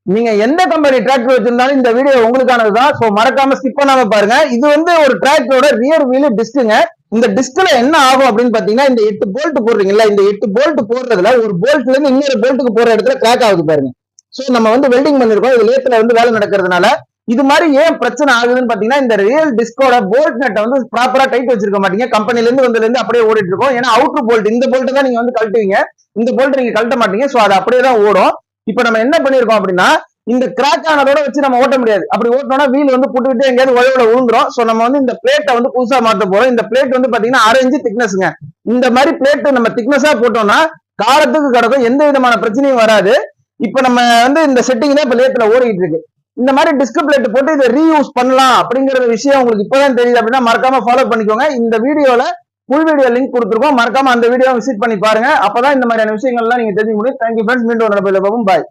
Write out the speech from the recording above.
நீங்க எந்த company tractor வச்சிருந்தாலும் இந்த வீடியோ உங்களுக்கானதுதான். சோ மறக்காம ஸ்கிப் பண்ணாம பாருங்க. இது வந்து ஒரு டிராக்டரோட ரியர் வீல் டிஸ்க்குங்க. இந்த டிஸ்க்ல என்ன ஆகும் அப்படின்னு பாத்தீங்கன்னா, இந்த 8 போல்ட் போடுறீங்கல்ல, இந்த 8 போல்ட் போடுறதுல ஒரு போல்ட்ல இருந்து இன்னொரு போல்ட்டுக்கு போற இடத்துல கிராக் ஆகுது பாருங்க. சோ நம்ம வந்து வெல்டிங் பண்ணிருக்கோம், இது லேத்துல வந்து வேலை நடக்கிறதுனால இது மாதிரி ஏன் பிரச்சனை ஆகுதுன்னு பாத்தீங்கன்னா, இந்த ரியல் டிஸ்கோட போல்ட் நட்டை வந்து ப்ராப்பரா டைட் வச்சிருக்க மாட்டீங்க. கம்பெனில இருந்து வந்ததுல இருந்து அப்படியே ஓடிட்டு இருக்கும். ஏன்னா அவுட்டர் போல்ட், இந்த போல்ட் தான் நீங்க வந்து கழட்டுவீங்க, இந்த போல்ட் நீங்க கழட்ட மாட்டீங்க. சோ அது அப்படியே தான் ஓடும். இப்ப நம்ம என்ன பண்ணிருக்கோம் அப்படின்னா, இந்த கிராக் ஆனதோட வச்சு நம்ம ஓட்ட முடியாது. அப்படி ஓட்டணும்னா வீல் வந்து புட்டுக்கிட்டே எங்கேயாவது உழவுல விழுந்துரும். சோ நம்ம வந்து இந்த பிளேட்டை வந்து புதுசா மாத்த போறோம். இந்த பிளேட் வந்து பாத்தீங்கன்னா 1/2 இன்ச் திக்னஸ்ங்க. இந்த மாதிரி பிளேட் நம்ம திக்னஸா போட்டோம்னா காலத்துக்கு கிடக்கும், எந்த விதமான பிரச்சனையும் வராது. இப்ப நம்ம வந்து இந்த செட்டிங் தான் இப்ப லேத்துல ஓடிட்டு இருக்கு. இந்த மாதிரி டிஸ்க் பிளேட் போட்டு இதை ரீயூஸ் பண்ணலாம் அப்படிங்கிற விஷயம் உங்களுக்கு இப்பதான் தெரியுது அப்படின்னா மறக்காம ஃபாலோ பண்ணிக்கோங்க. இந்த வீடியோல ஃபுல் வீடியோ லிங்க் கொடுத்துருக்கோம், மறக்காம அந்த வீடியோ விசிட் பண்ணி பாருங்க. அப்பதான் இந்த மாதிரியான விஷயங்கள்லாம் நீங்க தெரிஞ்சுக்க முடியும். தேங்க்யூ ஃப்ரெண்ட்ஸ், மீண்டும் பாய்.